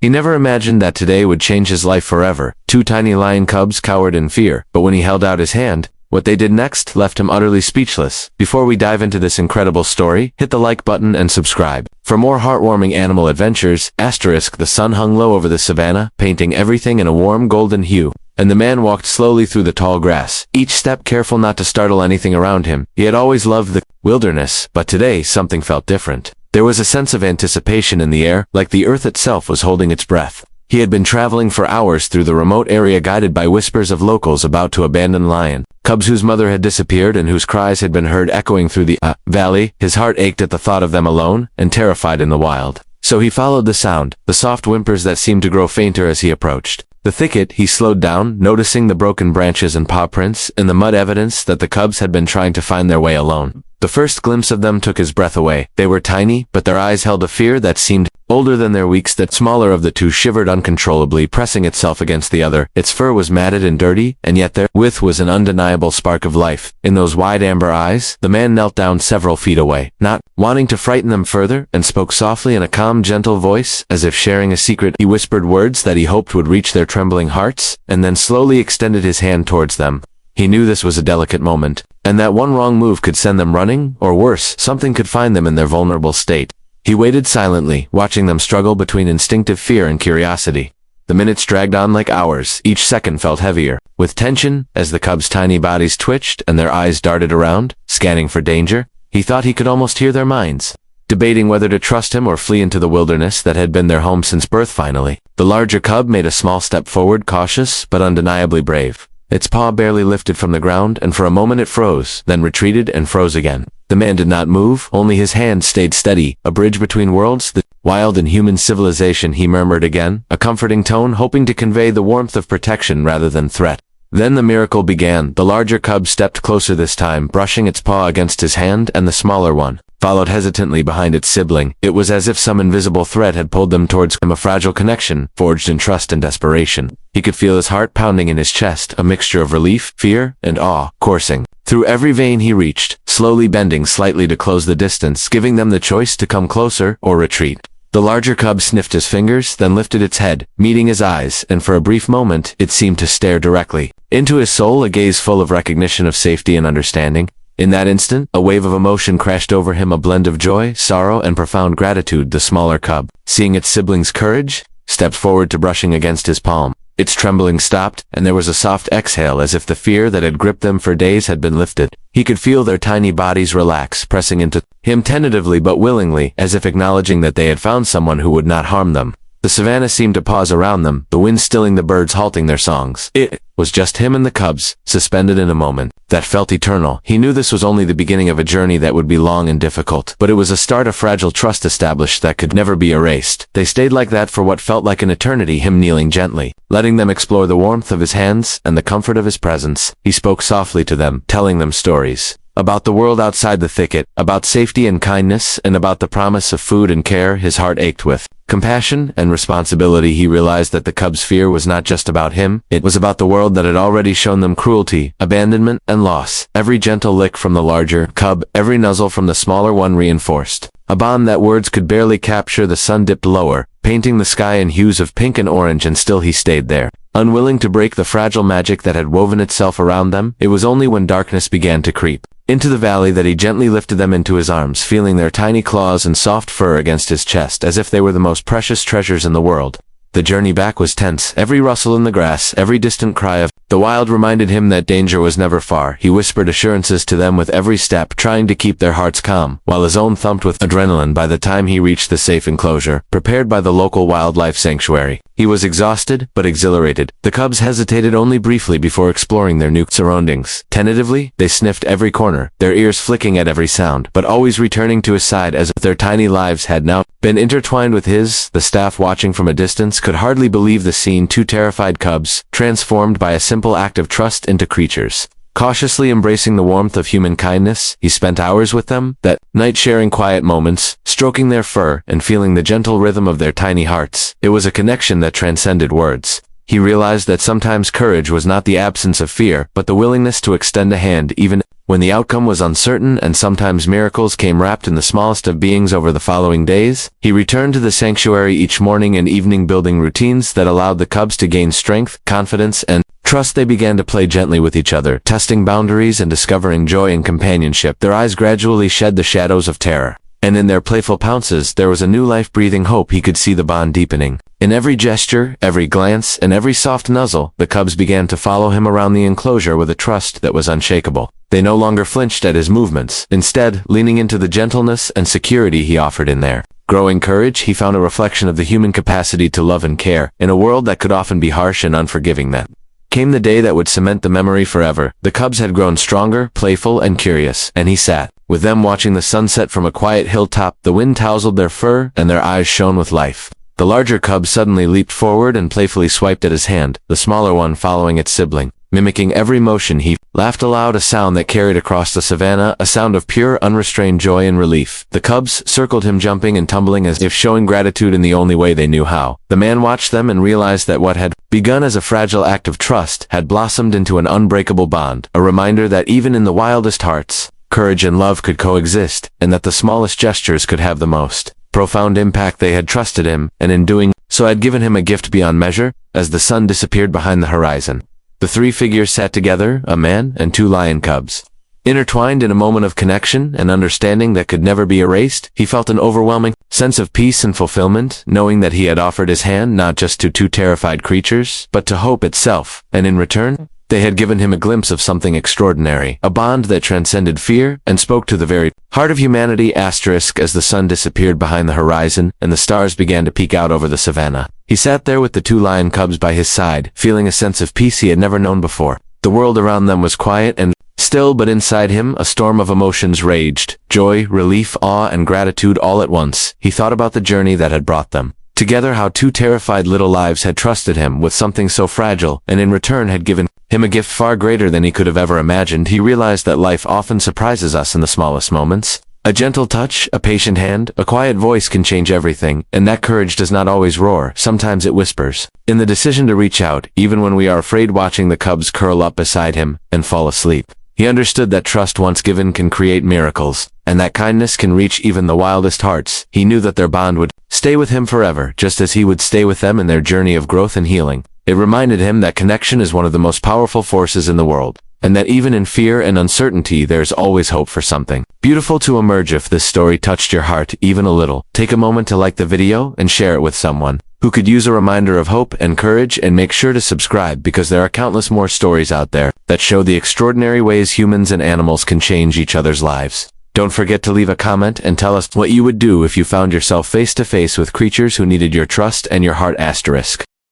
He never imagined that today would change his life forever. Two tiny lion cubs cowered in fear, but when he held out his hand, what they did next left him utterly speechless. Before we dive into this incredible story, hit the like button and subscribe. For more heartwarming animal adventures, the sun hung low over the savannah, painting everything in a warm golden hue, and the man walked slowly through the tall grass, each step careful not to startle anything around him. He had always loved the wilderness, but today something felt different. There was a sense of anticipation in the air, like the earth itself was holding its breath. He had been traveling for hours through the remote area, guided by whispers of locals about to abandon lion cubs whose mother had disappeared and whose cries had been heard echoing through the valley. His heart ached at the thought of them alone and terrified in the wild. So he followed the sound, the soft whimpers that seemed to grow fainter as he approached the thicket. He slowed down, noticing the broken branches and paw prints in the mud, evidence that the cubs had been trying to find their way alone. The first glimpse of them took his breath away. They were tiny, but their eyes held a fear that seemed older than their weeks. That smaller of the two shivered uncontrollably, pressing itself against the other. Its fur was matted and dirty, and yet therewith was an undeniable spark of life. In those wide amber eyes, the man knelt down several feet away, not wanting to frighten them further, and spoke softly in a calm, gentle voice, as if sharing a secret. He whispered words that he hoped would reach their trembling hearts, and then slowly extended his hand towards them. He knew this was a delicate moment, and that one wrong move could send them running, or worse, something could find them in their vulnerable state. He waited silently, watching them struggle between instinctive fear and curiosity. The minutes dragged on like hours. Each second felt heavier with tension as the cubs' tiny bodies twitched and their eyes darted around, scanning for danger. He thought he could almost hear their minds, debating whether to trust him or flee into the wilderness that had been their home since birth. Finally, the larger cub made a small step forward, cautious but undeniably brave. Its paw barely lifted from the ground, and for a moment it froze, then retreated and froze again. The man did not move, only his hand stayed steady, a bridge between worlds, the wild and human civilization. He murmured again, a comforting tone, hoping to convey the warmth of protection rather than threat. Then the miracle began. The larger cub stepped closer this time, brushing its paw against his hand, and the smaller one followed hesitantly behind its sibling. It was as if some invisible thread had pulled them towards him, a fragile connection, forged in trust and desperation. He could feel his heart pounding in his chest, a mixture of relief, fear, and awe, coursing through every vein. He reached, slowly bending slightly to close the distance, giving them the choice to come closer or retreat. The larger cub sniffed his fingers, then lifted its head, meeting his eyes, and for a brief moment, it seemed to stare directly into his soul, a gaze full of recognition, of safety and understanding. In that instant, a wave of emotion crashed over him, a blend of joy, sorrow, and profound gratitude. The smaller cub, seeing its sibling's courage, stepped forward to brushing against his palm. Its trembling stopped, and there was a soft exhale, as if the fear that had gripped them for days had been lifted. He could feel their tiny bodies relax, pressing into him tentatively but willingly, as if acknowledging that they had found someone who would not harm them. The savannah seemed to pause around them, the wind stilling, the birds halting their songs. It was just him and the cubs, suspended in a moment that felt eternal. He knew this was only the beginning of a journey that would be long and difficult, but it was a start, a fragile trust established that could never be erased. They stayed like that for what felt like an eternity, him kneeling gently, letting them explore the warmth of his hands and the comfort of his presence. He spoke softly to them, telling them stories about the world outside the thicket, about safety and kindness, and about the promise of food and care. His heart ached with compassion and responsibility. He realized that the cub's fear was not just about him, it was about the world that had already shown them cruelty, abandonment, and loss. Every gentle lick from the larger cub, every nuzzle from the smaller one reinforced a bond that words could barely capture. The sun dipped lower, painting the sky in hues of pink and orange, and still he stayed there, unwilling to break the fragile magic that had woven itself around them. It was only when darkness began to creep into the valley that he gently lifted them into his arms, feeling their tiny claws and soft fur against his chest, as if they were the most precious treasures in the world. The journey back was tense. Every rustle in the grass, every distant cry of the wild reminded him that danger was never far. He whispered assurances to them with every step, trying to keep their hearts calm, while his own thumped with adrenaline. By the time he reached the safe enclosure, prepared by the local wildlife sanctuary, he was exhausted but exhilarated. The cubs hesitated only briefly before exploring their new surroundings. Tentatively, they sniffed every corner, their ears flicking at every sound, but always returning to his side as if their tiny lives had now been intertwined with his. The staff, watching from a distance, could hardly believe the scene. Two terrified cubs, transformed by a simple act of trust into creatures cautiously embracing the warmth of human kindness. He spent hours with them that night, sharing quiet moments, stroking their fur, and feeling the gentle rhythm of their tiny hearts. It was a connection that transcended words. he realized that sometimes courage was not the absence of fear, but the willingness to extend a hand even when the outcome was uncertain, and sometimes miracles came wrapped in the smallest of beings. Over the following days, he returned to the sanctuary each morning and evening, building routines that allowed the cubs to gain strength, confidence, and trust. They began to play gently with each other, testing boundaries and discovering joy in companionship. Their eyes gradually shed the shadows of terror, and in their playful pounces there was a new life-breathing hope. He could see the bond deepening. In every gesture, every glance, and every soft nuzzle, the cubs began to follow him around the enclosure with a trust that was unshakable. They no longer flinched at his movements, instead leaning into the gentleness and security he offered. In their growing courage, he found a reflection of the human capacity to love and care, in a world that could often be harsh and unforgiving. That came the day that would cement the memory forever. The cubs had grown stronger, playful, and curious, and he sat with them watching the sunset from a quiet hilltop. The wind tousled their fur, and their eyes shone with life. The larger cub suddenly leaped forward and playfully swiped at his hand, the smaller one following its sibling. Mimicking every motion, he laughed aloud, a sound that carried across the savannah, a sound of pure, unrestrained joy and relief. The cubs circled him, jumping and tumbling as if showing gratitude in the only way they knew how. The man watched them and realized that what had begun as a fragile act of trust had blossomed into an unbreakable bond, a reminder that even in the wildest hearts, courage and love could coexist, and that the smallest gestures could have the most profound impact. They had trusted him, and in doing so had given him a gift beyond measure. As the sun disappeared behind the horizon, the three figures sat together, a man and two lion cubs, intertwined in a moment of connection and understanding that could never be erased. He felt an overwhelming sense of peace and fulfillment, knowing that he had offered his hand not just to two terrified creatures, but to hope itself, and in return, they had given him a glimpse of something extraordinary, a bond that transcended fear and spoke to the very heart of humanity. As the sun disappeared behind the horizon and the stars began to peek out over the savannah, he sat there with the two lion cubs by his side, feeling a sense of peace he had never known before. The world around them was quiet and still, but inside him a storm of emotions raged: joy, relief, awe, and gratitude all at once. He thought about the journey that had brought them together, how two terrified little lives had trusted him with something so fragile, and in return had given him a gift far greater than he could have ever imagined. He realized that life often surprises us in the smallest moments. A gentle touch, a patient hand, a quiet voice can change everything, and that courage does not always roar, sometimes it whispers. In the decision to reach out, even when we are afraid. Watching the cubs curl up beside him and fall asleep, he understood that trust once given can create miracles, and that kindness can reach even the wildest hearts. He knew that their bond would stay with him forever, just as he would stay with them in their journey of growth and healing. It reminded him that connection is one of the most powerful forces in the world, and that even in fear and uncertainty there's always hope for something beautiful to emerge. If this story touched your heart even a little, take a moment to like the video and share it with someone who could use a reminder of hope and courage, and make sure to subscribe, because there are countless more stories out there that show the extraordinary ways humans and animals can change each other's lives. Don't forget to leave a comment and tell us what you would do if you found yourself face to face with creatures who needed your trust and your heart.